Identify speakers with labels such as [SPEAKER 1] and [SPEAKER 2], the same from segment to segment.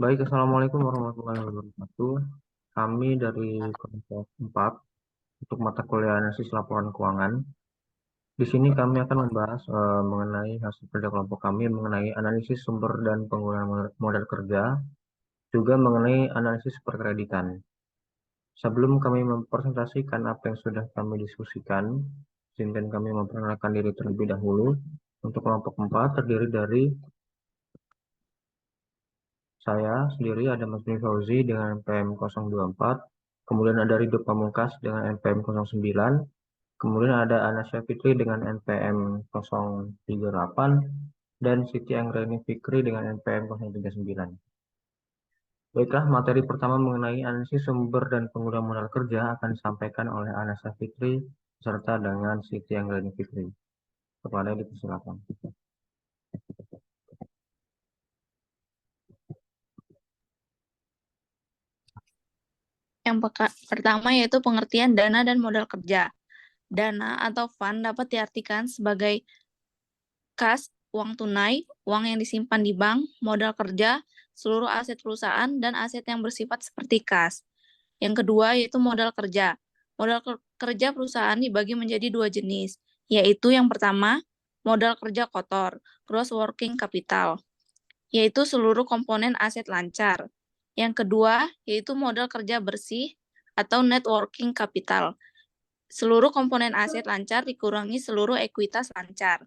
[SPEAKER 1] Baik, Assalamualaikum warahmatullahi wabarakatuh. Kami dari kelompok 4 untuk mata kuliah analisis laporan keuangan. Di sini kami akan membahas mengenai hasil kerja kelompok kami mengenai analisis sumber dan penggunaan modal kerja, juga mengenai analisis perkreditan. Sebelum kami mempresentasikan apa yang sudah kami diskusikan, izinkan kami memperkenalkan diri terlebih dahulu. Untuk kelompok 4 terdiri dari saya sendiri ada Mas Dwi Fauzi dengan NPM 024, kemudian ada Ridho Pamungkas dengan NPM 09, kemudian ada Anasya Fitri dengan NPM 038, dan Siti Anggreni Fikri dengan NPM 039. Baiklah, materi pertama mengenai analisis sumber dan penggunaan modal kerja akan disampaikan oleh Anasya Fitri serta dengan Siti Anggreni Fikri. Kepada dipersilakan.
[SPEAKER 2] Yang pertama yaitu pengertian dana dan modal kerja. Dana atau fund dapat diartikan sebagai kas, uang tunai, uang yang disimpan di bank, modal kerja, seluruh aset perusahaan, dan aset yang bersifat seperti kas. Yang kedua yaitu modal kerja. Modal kerja perusahaan dibagi menjadi dua jenis, yaitu yang pertama, modal kerja kotor, gross working capital, yaitu seluruh komponen aset lancar. Yang kedua, yaitu modal kerja bersih atau net working capital. Seluruh komponen aset lancar dikurangi seluruh ekuitas lancar.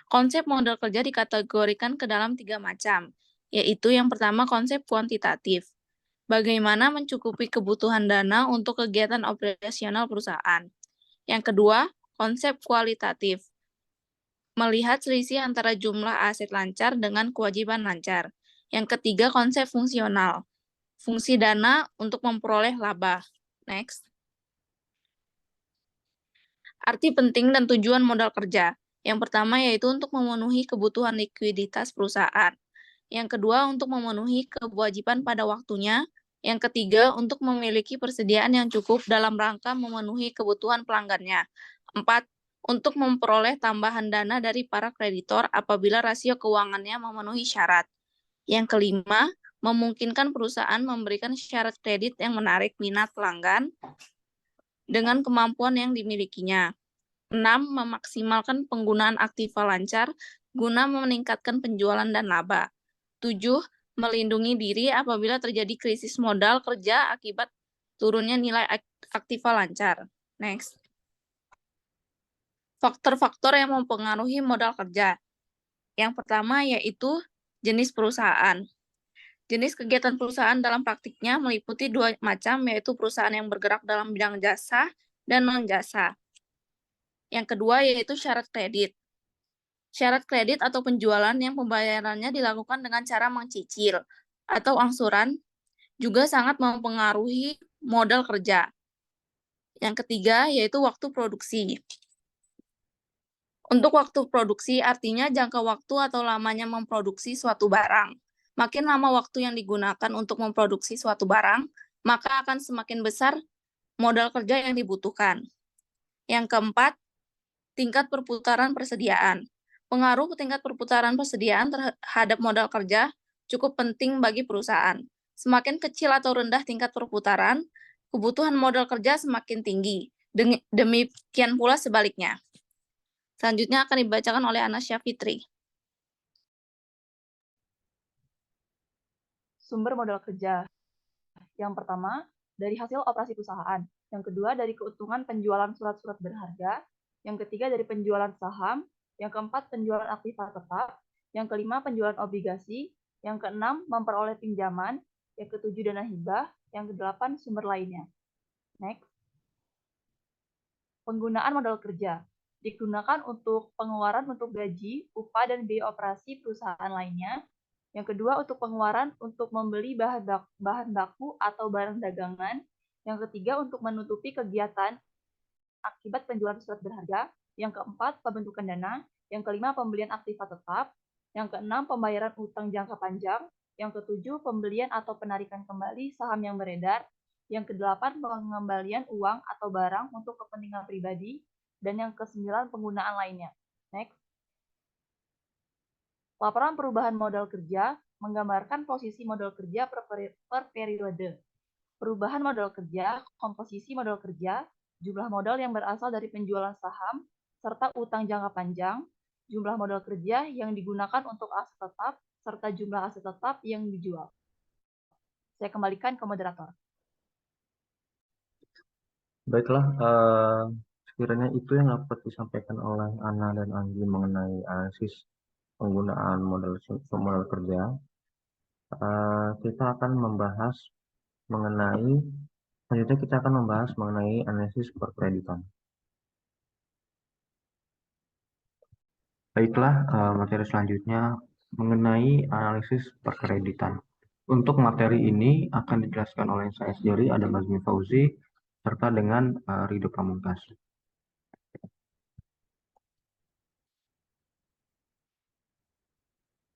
[SPEAKER 2] Konsep modal kerja dikategorikan ke dalam 3 macam, yaitu yang pertama konsep kuantitatif. Bagaimana mencukupi kebutuhan dana untuk kegiatan operasional perusahaan. Yang kedua, konsep kualitatif. Melihat selisih antara jumlah aset lancar dengan kewajiban lancar. Yang ketiga, konsep fungsional. Fungsi dana untuk memperoleh laba. Next. Arti penting dan tujuan modal kerja. Yang pertama yaitu untuk memenuhi kebutuhan likuiditas perusahaan. Yang kedua, untuk memenuhi kewajiban pada waktunya. Yang ketiga, untuk memiliki persediaan yang cukup dalam rangka memenuhi kebutuhan pelanggannya. 4. Untuk memperoleh tambahan dana dari para kreditor apabila rasio keuangannya memenuhi syarat. Yang kelima, memungkinkan perusahaan memberikan syarat kredit yang menarik minat pelanggan dengan kemampuan yang dimilikinya. 6. Memaksimalkan penggunaan aktiva lancar guna meningkatkan penjualan dan laba. 7. Melindungi diri apabila terjadi krisis modal kerja akibat turunnya nilai aktiva lancar. Next. Faktor-faktor yang mempengaruhi modal kerja. Yang pertama yaitu jenis perusahaan. Jenis kegiatan perusahaan dalam praktiknya meliputi 2 macam, yaitu perusahaan yang bergerak dalam bidang jasa dan non-jasa. Yang kedua yaitu syarat kredit. Syarat kredit atau penjualan yang pembayarannya dilakukan dengan cara mencicil atau angsuran juga sangat mempengaruhi modal kerja. Yang ketiga yaitu waktu produksi. Untuk waktu produksi artinya jangka waktu atau lamanya memproduksi suatu barang. Makin lama waktu yang digunakan untuk memproduksi suatu barang, maka akan semakin besar modal kerja yang dibutuhkan. Yang keempat, tingkat perputaran persediaan. Pengaruh tingkat perputaran persediaan terhadap modal kerja cukup penting bagi perusahaan. Semakin kecil atau rendah tingkat perputaran, kebutuhan modal kerja semakin tinggi. Demikian pula sebaliknya. Selanjutnya akan dibacakan oleh Anasya Fitri.
[SPEAKER 3] Sumber modal kerja. Yang pertama, dari hasil operasi perusahaan. Yang kedua, dari keuntungan penjualan surat-surat berharga. Yang ketiga, dari penjualan saham. Yang keempat, penjualan aktiva tetap. Yang kelima, penjualan obligasi. Yang keenam, memperoleh pinjaman. Yang ketujuh, dana hibah. Yang kedelapan, sumber lainnya. Next. Penggunaan modal kerja. Digunakan untuk pengeluaran untuk gaji, upah, dan biaya operasi perusahaan lainnya. Yang kedua, untuk pengeluaran untuk membeli bahan baku atau barang dagangan. Yang ketiga, untuk menutupi kegiatan akibat penjualan surat berharga. Yang keempat, pembentukan dana. Yang kelima, pembelian aktiva tetap. Yang keenam, pembayaran utang jangka panjang. Yang ketujuh, pembelian atau penarikan kembali saham yang beredar. Yang kedelapan, pengembalian uang atau barang untuk kepentingan pribadi. Dan yang kesembilan, penggunaan lainnya. Next. Laporan perubahan modal kerja menggambarkan posisi modal kerja per periode. Perubahan modal kerja, komposisi modal kerja, jumlah modal yang berasal dari penjualan saham, serta utang jangka panjang, jumlah modal kerja yang digunakan untuk aset tetap, serta jumlah aset tetap yang dijual. Saya kembalikan ke moderator.
[SPEAKER 1] Baiklah, sekiranya itu yang dapat disampaikan oleh Ana dan Anggi mengenai analisis penggunaan modal kerja. Kita akan membahas selanjutnya kita akan membahas mengenai analisis perkreditan. Baiklah, materi selanjutnya mengenai analisis perkreditan. Untuk materi ini akan dijelaskan oleh saya sendiri, Adam Azmi Fauzi, serta dengan Ridho Pamungkas.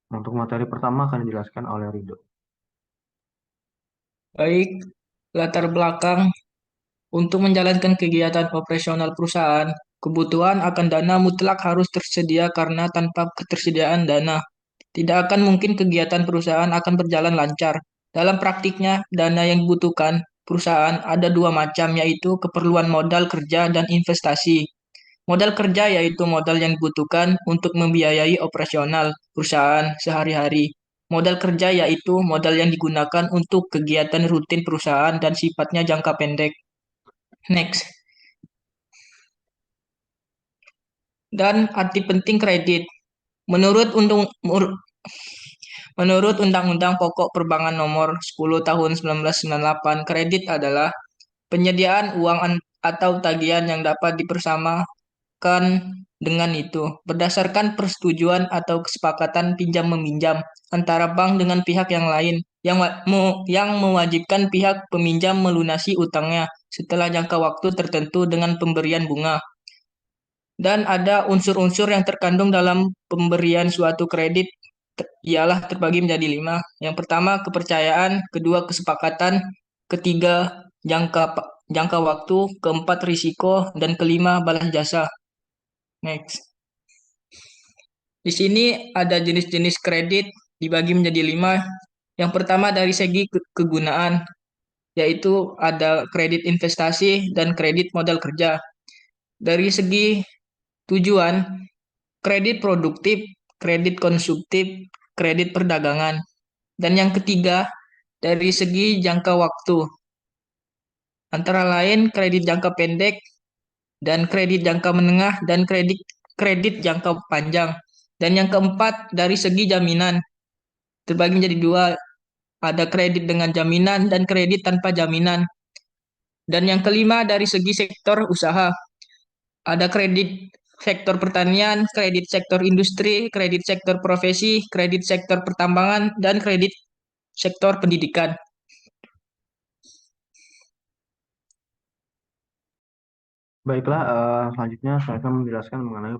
[SPEAKER 1] Untuk materi pertama akan dijelaskan oleh Ridho.
[SPEAKER 4] Baik, latar belakang untuk menjalankan kegiatan operasional perusahaan, kebutuhan akan dana mutlak harus tersedia karena tanpa ketersediaan dana, tidak akan mungkin kegiatan perusahaan akan berjalan lancar. Dalam praktiknya, dana yang dibutuhkan perusahaan ada dua macam, yaitu keperluan modal kerja dan investasi. Modal kerja yaitu modal yang dibutuhkan untuk membiayai operasional perusahaan sehari-hari. Modal kerja yaitu modal yang digunakan untuk kegiatan rutin perusahaan dan sifatnya jangka pendek. Next. Dan arti penting kredit. Menurut Undang-Undang Pokok Perbankan Nomor 10 Tahun 1998, kredit adalah penyediaan uang atau tagihan yang dapat dipersamakan dengan itu berdasarkan persetujuan atau kesepakatan pinjam-meminjam antara bank dengan pihak yang lain yang mewajibkan pihak peminjam melunasi utangnya setelah jangka waktu tertentu dengan pemberian bunga. Dan ada unsur-unsur yang terkandung dalam pemberian suatu kredit ialah terbagi menjadi 5. Yang pertama kepercayaan, kedua kesepakatan, ketiga jangka waktu, keempat risiko, dan kelima balas jasa. Next. Di sini ada jenis-jenis kredit dibagi menjadi 5. Yang pertama dari segi kegunaan, yaitu ada kredit investasi dan kredit modal kerja. Dari segi tujuan, kredit produktif, kredit konsumtif, kredit perdagangan. Dan yang ketiga, dari segi jangka waktu, antara lain kredit jangka pendek, dan kredit jangka menengah, dan kredit jangka panjang. Dan yang keempat, dari segi jaminan, terbagi menjadi 2, ada kredit dengan jaminan dan kredit tanpa jaminan. Dan yang kelima, dari segi sektor usaha, ada kredit sektor pertanian, kredit sektor industri, kredit sektor profesi, kredit sektor pertambangan, dan kredit sektor pendidikan.
[SPEAKER 1] Baiklah, selanjutnya saya akan menjelaskan mengenai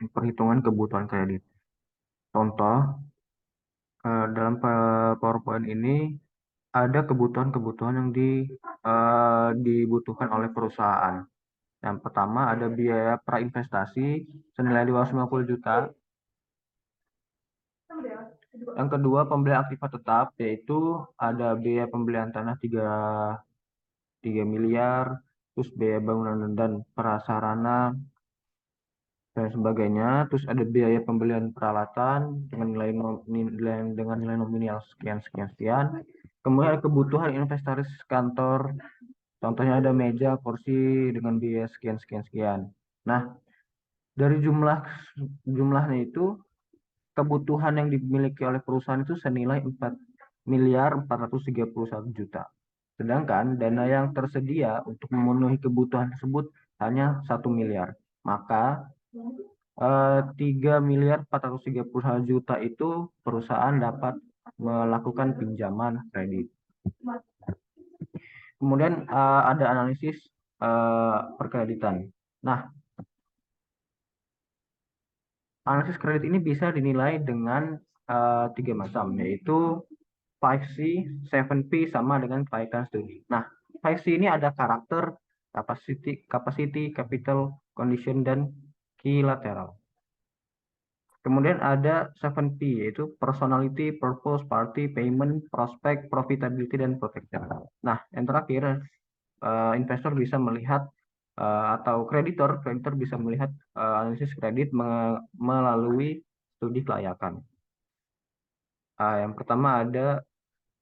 [SPEAKER 1] perhitungan kebutuhan kredit. Contoh, dalam PowerPoint ini ada kebutuhan-kebutuhan yang dibutuhkan oleh perusahaan. Yang pertama ada biaya prainvestasi senilai 250 juta. Yang kedua pembelian aktiva tetap, yaitu ada biaya pembelian tanah 3 miliar, terus biaya bangunan dan prasarana dan sebagainya. Terus ada biaya pembelian peralatan dengan nilai nominal sekian sekian sekian. Kemudian ada kebutuhan inventaris kantor. Contohnya ada meja, kursi dengan biaya sekian sekian sekian. Nah, dari jumlahnya itu kebutuhan yang dimiliki oleh perusahaan itu senilai 4 miliar 431 juta. Sedangkan dana yang tersedia untuk memenuhi kebutuhan tersebut hanya 1 miliar. Maka 3 miliar 431 juta itu perusahaan dapat melakukan pinjaman kredit. Kemudian ada analisis perkreditan. Nah, analisis kredit ini bisa dinilai dengan 3 macam, yaitu 5C, 7P, sama dengan Pareto Study. Nah, 5C ini ada karakter, capacity, capital, condition, dan key lateral. Kemudian ada 7P, yaitu personality, purpose, party, payment, prospect, profitability, dan protection. Nah, yang terakhir, investor bisa melihat atau kreditor bisa melihat analisis kredit melalui studi kelayakan. Yang pertama ada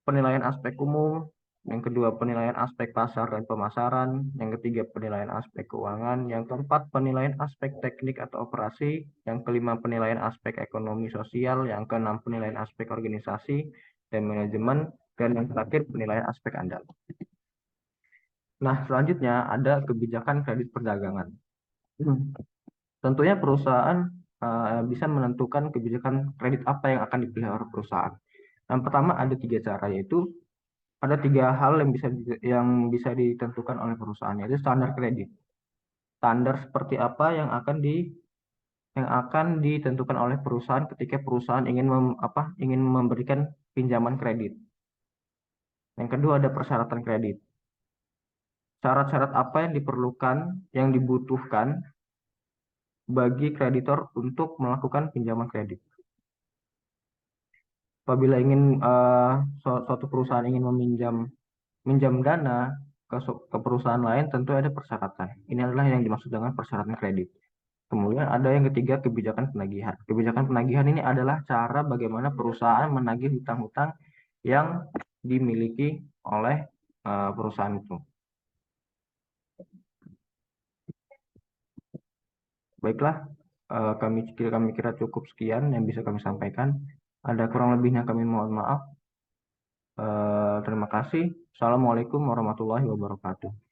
[SPEAKER 1] penilaian aspek umum, yang kedua penilaian aspek pasar dan pemasaran, yang ketiga penilaian aspek keuangan, yang keempat penilaian aspek teknik atau operasi, yang kelima penilaian aspek ekonomi sosial, yang keenam penilaian aspek organisasi dan manajemen, dan yang terakhir penilaian aspek andal. Nah, selanjutnya ada kebijakan kredit perdagangan. Tentunya perusahaan bisa menentukan kebijakan kredit apa yang akan dipilih oleh perusahaan. Yang pertama ada 3 cara, yaitu ada 3 hal yang bisa ditentukan oleh perusahaan, yaitu standar kredit. Standar seperti apa yang akan ditentukan oleh perusahaan ketika perusahaan ingin memberikan pinjaman kredit. Yang kedua ada persyaratan kredit. Syarat-syarat apa yang dibutuhkan bagi kreditor untuk melakukan pinjaman kredit. Apabila suatu perusahaan ingin minjam dana ke perusahaan lain, tentu ada persyaratan. Ini adalah yang dimaksud dengan persyaratan kredit. Kemudian ada yang ketiga, kebijakan penagihan. Kebijakan penagihan ini adalah cara bagaimana perusahaan menagih hutang-hutang yang dimiliki oleh perusahaan itu. Baiklah, kami kira cukup sekian yang bisa kami sampaikan. Ada kurang lebihnya kami mohon maaf. Terima kasih. Assalamualaikum warahmatullahi wabarakatuh.